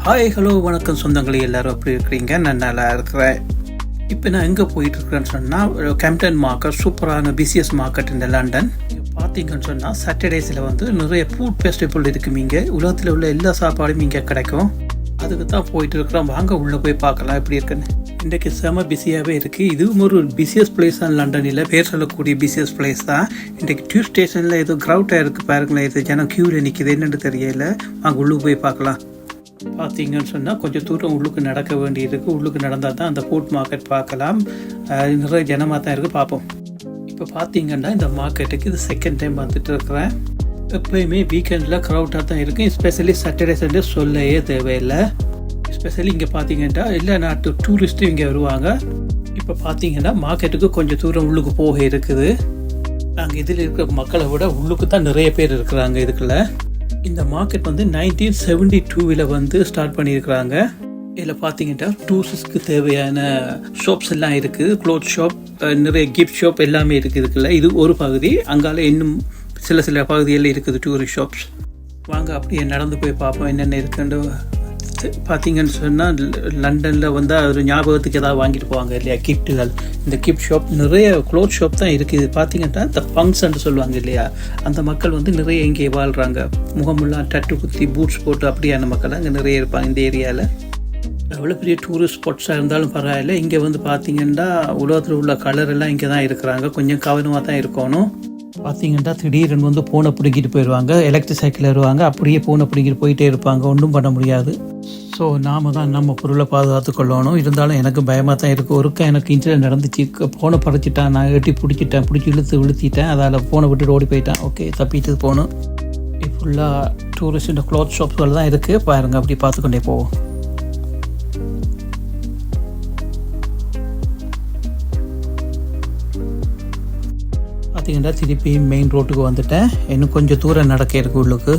Hi hello வணக்கம் சொந்தங்களே, எல்லோரும் எப்படி இருக்கிறீங்க? நான் நல்லா இருக்கிறேன். இப்போ நான் எங்கே போயிட்டுருக்கிறேன்னு சொன்னால், கேம்டன் மார்க்கெட், சூப்பரான பிசிஎஸ் மார்க்கெட் இந்த லண்டன். பார்த்தீங்கன்னு சொன்னால் சாட்டர்டேஸில் வந்து நிறைய ஃபுட் ஃபெஸ்டிவல் இருக்குது. இங்கே உலகத்தில் உள்ள எல்லா சாப்பாடும் இங்கே கிடைக்கும். அதுக்கு தான் போயிட்டு இருக்கிறோம். வாங்க உள்ளே போய் பார்க்கலாம் எப்படி இருக்குன்னு. இன்றைக்கு செம பிஸியாகவே இருக்குது. இதுவும் ஒரு பிஸியஸ்ட் பிளேஸ் தான் லண்டனில், பேர் சொல்லக்கூடிய பிஸியஸ்ட் பிளேஸ் தான். இன்றைக்கு டியூப் ஸ்டேஷனில் ஏதோ க்ரௌட்டாக இருக்குது பாருங்களேன். இது ஜனம் க்யூவில் நிற்கிது, என்னென்னு தெரியல. வாங்க உள்ளே போய் பார்க்கலாம். பார்த்தீங்கன்னு சொன்னால் கொஞ்சம் தூரம் உள்ளுக்கு நடக்க வேண்டியிருக்கு. உள்ளுக்கு நடந்தால் தான் அந்த ஃபுட் மார்க்கெட் பார்க்கலாம். நிறைய ஜனமாக தான் இருக்குது, பார்ப்போம். இப்போ பார்த்தீங்கன்னா இந்த மார்க்கெட்டுக்கு இது செகண்ட் டைம் வந்துட்டு இருக்கிறேன். எப்போயுமே வீக்கெண்டில் க்ரௌட்டாக தான் இருக்குது. எஸ்பெஷலி சாட்டர்டே சண்டே சொல்லவே தேவையில்லை. எஸ்பெஷலி இங்கே பார்த்தீங்கன்னா எல்லா நாட்டு டூரிஸ்ட்டும் இங்கே வருவாங்க. இப்போ பார்த்தீங்கன்னா மார்க்கெட்டுக்கு கொஞ்சம் தூரம் உள்ளுக்கு போக இருக்குது. நாங்கள் இதில் இருக்கிற மக்களை விட உள்ளுக்கு தான் நிறைய பேர் இருக்கிறாங்க. இதுக்குள்ள இந்த மார்க்கெட் வந்து 1972 வந்து ஸ்டார்ட் பண்ணியிருக்கிறாங்க. இதில் பார்த்தீங்கன்னா டூரிஸ்ட்க்கு தேவையான ஷாப்ஸ் எல்லாம் இருக்குது. க்ளோத் ஷாப், நிறைய கிஃப்ட் ஷாப் எல்லாமே இருக்குது இதுக்குள்ள. இது ஒரு பகுதி. அங்கால இன்னும் சில பகுதிகளில் இருக்குது டூரிஸ்ட் ஷாப்ஸ். வாங்க அப்படியே நடந்து போய் பார்ப்போம் என்னென்ன இருக்குன்னு. பார்த்தீங்கன்னு சொன்னால் லண்டனில் வந்து ஒரு ஞாபகத்துக்கு ஏதாவது வாங்கிட்டு போவாங்க இல்லையா, கிஃப்ட்டுகள். இந்த கிஃப்ட் ஷாப் நிறைய க்ளோத் ஷாப் தான் இருக்குது. பார்த்தீங்கன்னா இந்த பங்க்ஸ்ன்னு சொல்லுவாங்க இல்லையா, அந்த மக்கள் வந்து நிறைய இங்கே வாழ்கிறாங்க. முகமெல்லாம் டட்டு குத்தி பூட்ஸ் போட்டு அப்படியான மக்கள் அங்கே நிறைய இருப்பாங்க இந்த ஏரியாவில். எவ்வளோ பெரிய டூரிஸ்ட் ஸ்பாட்ஸாக இருந்தாலும் பரவாயில்ல. இங்கே வந்து பார்த்தீங்கன்னா உலகத்தில் உள்ள கலர் எல்லாம் இங்கே தான் இருக்கிறாங்க. கொஞ்சம் கவனமாக தான் இருக்கணும். பார்த்தீங்கன்னா திடீர்னு வந்து ஃபோனை பிடிக்கிட்டு போயிடுவாங்க. எலக்ட்ரிக் சைக்கிள் வருவாங்க, அப்படியே ஃபோனை பிடிக்கிட்டு போயிட்டே இருப்பாங்க. ஒன்றும் பண்ண முடியாது. ஸோ நாம் தான் நம்ம பொருளை பாதுகாத்து கொள்ளணும். இருந்தாலும் எனக்கு பயமாக தான் இருக்குது. ஒருக்கா எனக்கு இன்சிடென்ட் நடந்துச்சு. ஃபோனை பறிச்சிட்டான், நான் எட்டி பிடிச்சி விழுத்திட்டேன். அதால் ஃபோனை விட்டுட்டு ஓடி போயிட்டேன். ஓகே, தப்பிட்டு போகணும். இது ஃபுல்லாக டூரிஸ்ட் இந்த க்ளாத் ஷாப்ஸ்கள் தான் இருக்குது. பாருங்கள், அப்படி பார்த்துக்கொண்டே போவோம். பார்த்தீங்கன்னா திருப்பி மெயின் ரோட்டுக்கு வந்துட்டேன். இன்னும் கொஞ்சம் தூரம் நடக்க இருக்குது உள்ளுக்கு.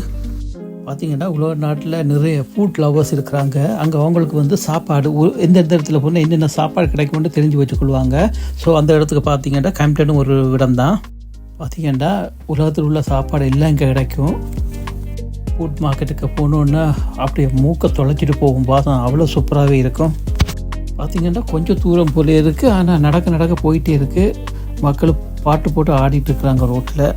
பார்த்தீங்கன்னா உலக நாட்டில் நிறைய ஃபுட் லவர்ஸ் இருக்கிறாங்க. அங்கே அவங்களுக்கு வந்து சாப்பாடு எந்தெந்த இடத்துல போனால் என்னென்ன சாப்பாடு கிடைக்கும்னு தெரிஞ்சு வச்சுக்கொள்வாங்க. ஸோ அந்த இடத்துக்கு பார்த்தீங்கன்னா கேம்டனும் ஒரு இடம் தான். பார்த்தீங்கன்னா உலகத்தில் உள்ள சாப்பாடு எல்லாம் இங்கே கிடைக்கும். ஃபுட் மார்க்கெட்டுக்கு போகணுன்னா அப்படியே மூக்கை தொலைச்சிட்டு போகும். பாதம் அவ்வளோ சூப்பராகவே இருக்கும். பார்த்தீங்கன்னா கொஞ்சம் தூரம் போல இருக்குது, ஆனால் நடக்க போயிட்டே இருக்குது. மக்கள் பாட்டு போட்டு ஆடிட்டு இருக்கிறாங்க ரோட்டில்.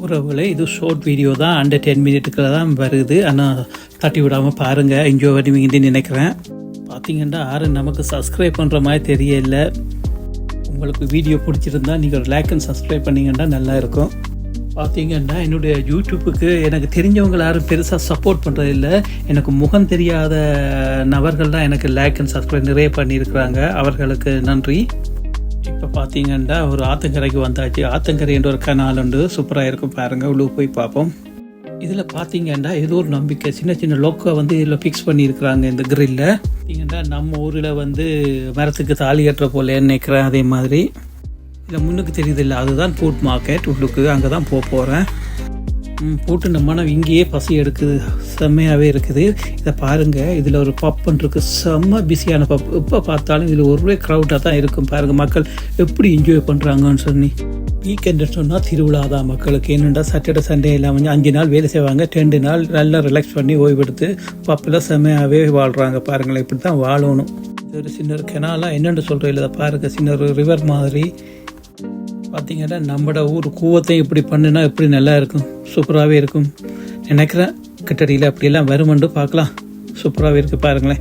உறவுகளே, இது ஷார்ட் வீடியோ தான், அண்டர் 10 மினிட்டுக்குள்ள தான் வருது. ஆனால் தட்டி விடாமல் பாருங்கள், என்ஜாய் பண்ணுவீங்கன்னு நினைக்கிறேன். பார்த்தீங்கன்னா யாரும் நமக்கு சப்ஸ்கிரைப் பண்ணுற மாதிரி தெரியல. உங்களுக்கு வீடியோ பிடிச்சிருந்தா நீங்கள் ஒரு லைக் அண்ட் சப்ஸ்கிரைப் பண்ணிங்கன்னா நல்லா இருக்கும். பார்த்தீங்கன்னா என்னுடைய யூடியூப்புக்கு எனக்கு தெரிஞ்சவங்க யாரும் பெருசாக சப்போர்ட் பண்ணுறதில்லை. எனக்கு முகம் தெரியாத நபர்கள் தான் எனக்கு லைக் அண்ட் சப்ஸ்கிரைப் நிறைய பண்ணியிருக்கிறாங்க. அவர்களுக்கு நன்றி. இப்போ பார்த்தீங்கன்னா ஒரு ஆத்தங்கரைக்கு வந்தாச்சு. ஆத்தங்கரை என்ற ஒரு கனால் உண்டு, சூப்பராக இருக்கும். பாருங்கள், உள்ளே போய் பார்ப்போம். இதில் பார்த்தீங்கன்னா ஏதோ ஒரு நம்பிக்கை, சின்ன லோக்கை வந்து இதில் ஃபிக்ஸ் பண்ணியிருக்கிறாங்க இந்த கிரில்ல. பார்த்தீங்கன்னா நம்ம ஊரில் வந்து மரத்துக்கு தாலி கட்டுற போல நினைக்கிறேன். அதே மாதிரி இதில் முன்னுக்கு தெரியுது இல்லை, அதுதான் ஃபுட் மார்க்கெட். உள்ளுக்கு அங்கே தான் போகிறேன். போட்டு நம்ம மனம் இங்கேயே பசி எடுக்குது, செம்மையாகவே இருக்குது. இதை பாருங்கள், இதில் ஒரு பப்புன்னு இருக்குது, செம்ம பிஸியான பப். எப்போ பார்த்தாலும் இதில் ஒரே க்ரௌடாக தான் இருக்கும். பாருங்கள் மக்கள் எப்படி என்ஜாய் பண்ணுறாங்கன்னு சொல்லி. வீக்கெண்டு சொன்னால் திருவிழா தான் மக்களுக்கு. என்னென்னா சாட்டர்டே சண்டே எல்லாம் 5 நாள் வேலை செய்வாங்க, 2 நாள் நல்லா ரிலாக்ஸ் பண்ணி ஓய்வெடுத்து பப்பில் செம்மையாகவே வாழ்கிறாங்க. பாருங்களேன், இப்படி தான் வாழணும். இது ஒரு சின்ன கெனாலாக என்னென்னு சொல்கிறேன் இல்லை, பாருங்கள், சின்ன ஒரு ரிவர் மாதிரி. பார்த்திங்கன்னா நம்மளோட ஊர் கூவத்தையும் இப்படி பண்ணுனா எப்படி நல்லா இருக்கும், சூப்பராகவே இருக்கும் நினைக்கிறேன். கிட்டடியில் அப்படியெல்லாம் வருமெண்டு பார்க்கலாம். சூப்பராகவே இருக்குது. பாருங்களேன்,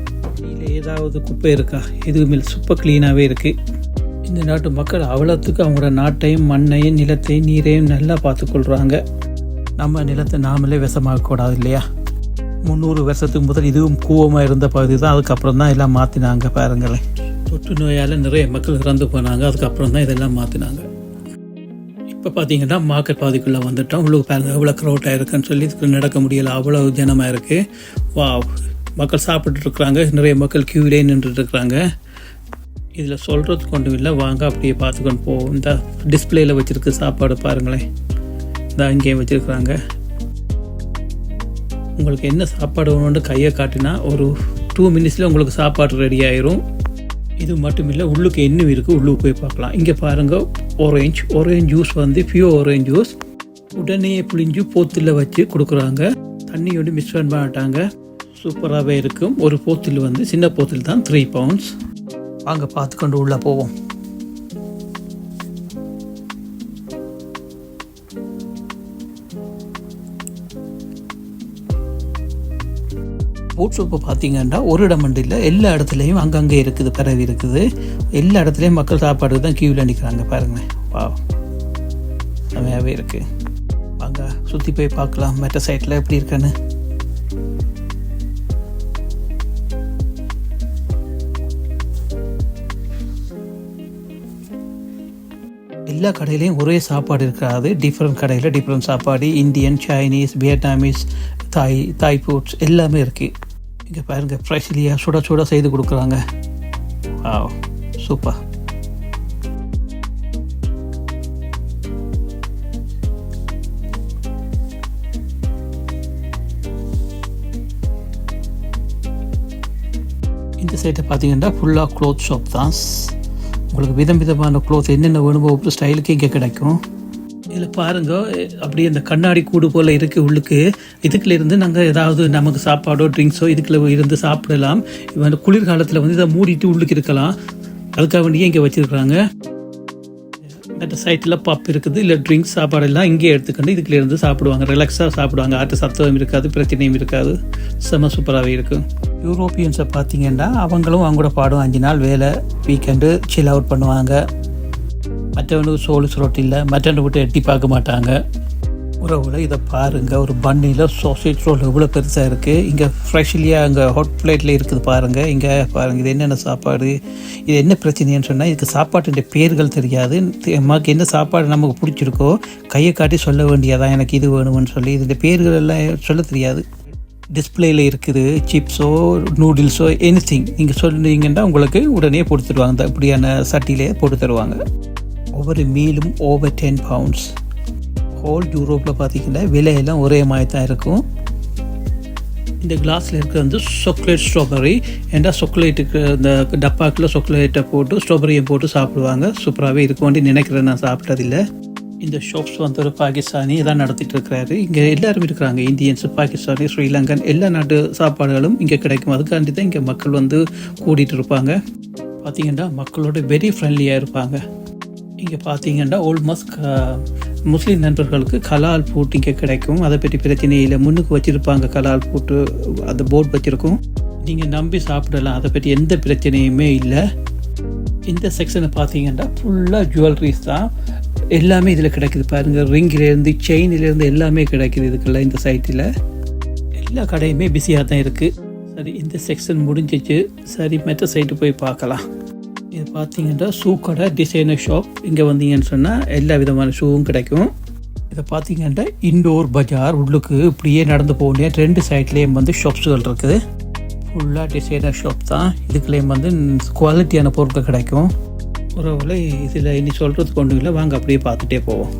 இல்லை ஏதாவது குப்பை இருக்கா, எதுவுமே சூப்பர் க்ளீனாகவே இருக்குது. இந்த நாட்டு மக்கள் அவ்வளோத்துக்கு அவங்களோட நாட்டையும் மண்ணையும் நிலத்தையும் நீரையும் நல்லா பார்த்துக்கொள்கிறாங்க. நம்ம நிலத்தை நாமளே விஷமாகக்கூடாது இல்லையா. 300 வருஷத்துக்கு முதல் இதுவும் கூவமாக இருந்த பகுதி தான். அதுக்கப்புறம் தான் எல்லாம் மாற்றினாங்க. பாருங்களேன், தொற்று நோயால் நிறைய மக்கள் இறந்து போனாங்க. அதுக்கப்புறம் தான் இதெல்லாம் மாற்றினாங்க. இப்போ பார்த்தீங்கன்னா மார்க்கெட் பாதிக்குள்ளே வந்துட்டோம். உங்களுக்கு பாருங்கள் எவ்வளோ க்ரௌட்டாக இருக்குன்னு சொல்லி இதுக்கு நடக்க முடியலை, அவ்வளோ ஜனமாக இருக்குது. வா, மக்கள் சாப்பிட்டுருக்குறாங்க. நிறைய மக்கள் க்யூவிலே நின்றுட்டுருக்குறாங்க. இதில் சொல்கிறதுக்கு ஒன்றும் இல்லை, வாங்க அப்படியே பார்த்துக்கொண்டு போவோம். இந்த டிஸ்பிளேயில் வச்சுருக்கு சாப்பாடு பாருங்களேன். இந்த அங்கேயும் வச்சுருக்குறாங்க. உங்களுக்கு என்ன சாப்பாடு வேணும்னு கையை காட்டினா ஒரு 2 மினிட்ஸில் உங்களுக்கு சாப்பாடு ரெடி ஆயிரும். இது மட்டும் இல்லை, உள்ளுக்கு என்ன இருக்குது உள்ளுக்கு போய் பார்க்கலாம். இங்கே பாருங்கள், ஆரஞ்சு ஜூஸ் வந்து பியூர் ஆரஞ்சு ஜூஸ் உடனே புளிஞ்சு போத்தில் வச்சு கொடுக்குறாங்க. தண்ணியோடு மிக்ஸ் பண்ண மாட்டாங்க. சூப்பராகவே இருக்கும். ஒரு போத்தில் வந்து சின்ன போத்தில் தான் 3 பவுண்ட்ஸ். வாங்க பார்த்துக்கொண்டு உள்ளே போவோம். ஃப்ரூட் சூப்பு பார்த்தீங்கன்னா ஒரு இடம் இல்லை, எல்லா இடத்துலையும் அங்கங்கே இருக்குது, பரவி இருக்குது. எல்லா இடத்துலையும் மக்கள் சாப்பாடு தான் கியூவில் நிற்கிறாங்க. பாருங்களேன், வா செமையாகவே இருக்குது. வாங்க சுற்றி போய் பார்க்கலாம் மற்ற சைட்டில் எப்படி இருக்குன்னு. எல்லா கடையிலையும் ஒரே சாப்பாடு இருக்காது. டிஃப்ரெண்ட் கடையில் டிஃப்ரெண்ட் சாப்பாடு. இந்தியன், சைனீஸ், வியட்நாமீஸ், தாய் ஃபுட்ஸ் எல்லாமே இருக்குது. இங்கே பாருங்கள், ஃப்ரெஷ்லியாக சுட சுட செய்து கொடுக்குறாங்க. சூப்பர். இந்த சைட்டை பார்த்தீங்கன்னா ஃபுல்லாக க்ளோத் ஷாப் தான். உங்களுக்கு விதமான க்ளோத் என்னென்ன வேணுமோ ஒவ்வொரு ஸ்டைலுக்கு இங்கே கிடைக்கும். இதில் பாருங்கள், அப்படியே இந்த கண்ணாடி கூடு போல் இருக்குது உள்ளுக்கு. இதுக்குள்ள இருந்து நாங்கள் ஏதாவது நமக்கு சாப்பாடோ ட்ரிங்க்ஸோ இதுக்குள்ள இருந்து சாப்பிடலாம். இவன் குளிர்காலத்தில் வந்து இதை மூடிட்டு உள்ளுக்கு இருக்கலாம். அதுக்காக வேண்டியே இங்கே வச்சுருக்குறாங்க. மற்ற சைட்டில் பப் இருக்குது, இல்லை ட்ரிங்க்ஸ் சாப்பாடெல்லாம் இங்கே எடுத்துக்கொண்டு இதுக்குள்ள இருந்து சாப்பிடுவாங்க. ரிலாக்ஸாக சாப்பிடுவாங்க. ஆட்டு சத்தம் இருக்காது, பிரச்சனையும் இருக்காது. செம சூப்பராகவே இருக்கும். யூரோப்பியன்ஸை பார்த்தீங்கன்னா அவங்களும் அவங்களோட பாடும் 5 நாள் வேலை, வீக்கெண்டு சில் அவுட் பண்ணுவாங்க. மற்றவனுக்கு சோளு சுரோட்டு இல்லை, மற்றவனை விட்டு எட்டி பார்க்க மாட்டாங்க. உறவுல இதை பாருங்கள், ஒரு பன்னியில் சாசேஜ் ரோல் எவ்வளோ பெருசாக இருக்குது. இங்கே ஃப்ரெஷ்லியாக அங்கே ஹாட் பிளேட்டில் இருக்குது பாருங்கள். இங்கே பாருங்கள், இது என்னென்ன சாப்பாடு, இது என்ன பிரச்சனைன்னு சொன்னால் இதுக்கு சாப்பாட்டுடைய பேர்கள் தெரியாது. நமக்கு என்ன சாப்பாடு நமக்கு பிடிச்சிருக்கோ கையை காட்டி சொல்ல வேண்டியதான், எனக்கு இது வேணும்னு சொல்லி. இதுடைய பேர்கள் எல்லாம் சொல்ல தெரியாது. டிஸ்பிளேயில் இருக்குது. சிப்ஸோ நூடுல்ஸோ எனிதிங் நீங்கள் சொன்னீங்கன்னா உங்களுக்கு உடனே போட்டு தருவாங்க. இப்படியான சட்டியிலே போட்டு தருவாங்க. ஒவ்வொரு மீலும் ஓவர் 10 பவுண்ட்ஸ். ஹோல் யூரோப்பில் பார்த்தீங்கன்னா விலையெல்லாம் ஒரே மாதிரி தான் இருக்கும். இந்த கிளாஸில் இருக்கிறது வந்து சாக்லேட் ஸ்ட்ராபெரி. ஏன்னா சாக்லேட்டுக்கு இந்த டப்பாக்கில் சாக்லேட்டை போட்டு ஸ்ட்ராபெரியை போட்டு சாப்பிடுவாங்க. சூப்பராகவே இருக்கும்னு நினைக்கிறேன், நான் சாப்பிட்டதில்லை. இந்த ஷாப்ஸ் வந்து ஒரு பாகிஸ்தானி தான் நடத்திட்டு இருக்கிறாரு. இங்கே எல்லாரும் இருக்கிறாங்க, இந்தியன்ஸு, பாகிஸ்தானி, ஸ்ரீலங்கன், எல்லா நாட்டு சாப்பாடுகளும் இங்கே கிடைக்கும். அதுக்காண்டி தான் இங்கே மக்கள் வந்து கூட்டிகிட்டு இருப்பாங்க. பார்த்தீங்கன்னா மக்களோட வெரி ஃப்ரெண்ட்லியாக இருப்பாங்க. இங்கே பார்த்தீங்கன்னா ஆல்மோஸ்ட் முஸ்லீம் நண்பர்களுக்கு கலால் ஃபுட் இங்கே கிடைக்கும். அதை பற்றி பிரச்சனை இல்லை. முன்னுக்கு வச்சுருப்பாங்க கலால் ஃபுட்டு, அந்த போர்டு வச்சுருக்கும். நீங்கள் நம்பி சாப்பிடலாம், அதை பற்றி எந்த பிரச்சனையுமே இல்லை. இந்த செக்ஷனை பார்த்தீங்கன்னா ஃபுல்லாக ஜுவல்லரிஸ் தான். எல்லாமே இதில் கிடைக்குது பாருங்கள். ரிங்கிலேருந்து செயினிலேருந்து எல்லாமே கிடைக்குது இதுக்குள்ள. இந்த சைட்டில் எல்லா கடையுமே பிஸியாக தான் இருக்குது. சரி, இந்த செக்ஷன் முடிஞ்சிச்சு. சரி, மற்ற சைட்டு போய் பார்க்கலாம். இது பார்த்தீங்கன்னா ஷூ கடை, டிசைனர் ஷாப். இங்கே வந்தீங்கன்னு சொன்னால் எல்லா விதமான ஷூவும் கிடைக்கும். இதை பார்த்தீங்கன்னா இண்டோர் பஜார். உள்ளுக்கு இப்படியே நடந்து போகணும். 2 சைட்லேயும் வந்து ஷாப்ஸுகள் இருக்குது. ஃபுல்லாக டிசைனர் ஷாப் தான். இதுக்குள்ளேயும் வந்து குவாலிட்டியான பொருட்கள் கிடைக்கும். உறவுல இதில் இனி சொல்கிறதுக்கு ஒன்றும் இல்லை, வாங்க அப்படியே பார்த்துட்டே போவோம்.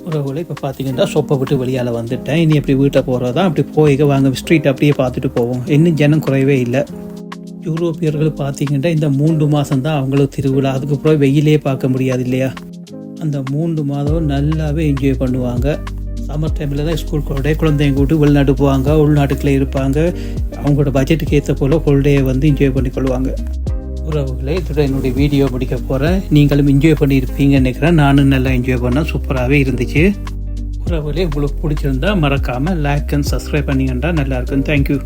உறவுகளை இப்போ பார்த்தீங்கன்னா ஷாப்பை விட்டு வெளியால் வந்துட்டேன். இனி எப்படி வீட்டை போகிறதா, அப்படி போய்க்க வாங்க ஸ்ட்ரீட் அப்படியே பார்த்துட்டு போவோம். இன்னும் ஜனம் குறையவே இல்லை. யூரோப்பியர்கள் பார்த்தீங்கன்னா இந்த 3 மாதம் தான் அவங்களுக்கு திருவிழா. அதுக்கப்புறம் வெயிலே பார்க்க முடியாது இல்லையா. அந்த 3 மாதம் நல்லாவே என்ஜாய் பண்ணுவாங்க. சம்மர் டைமில் தான் ஸ்கூல் ஹாலிடே, குழந்தைங்க கூட்டு வெளிநாட்டு போவாங்க, உள்நாட்டுக்குள்ளே இருப்பாங்க. அவங்களோட பட்ஜெட்டுக்கு ஏற்ற போல் ஹாலிடேயை வந்து என்ஜாய் பண்ணிக்கொள்வாங்க. உறவுகளே, இதோட என்னுடைய வீடியோ முடிக்க போகிறேன். நீங்களும் என்ஜாய் பண்ணியிருப்பீங்கன்னு நினைக்கிறேன். நானும் நல்லா என்ஜாய் பண்ணேன். சூப்பராகவே இருந்துச்சு. உறவுகளே, உங்களுக்கு பிடிச்சிருந்தா மறக்காமல் லைக் அண்ட் சப்ஸ்கிரைப் பண்ணிங்கன்னா நல்லாயிருக்கும். தேங்க்யூ.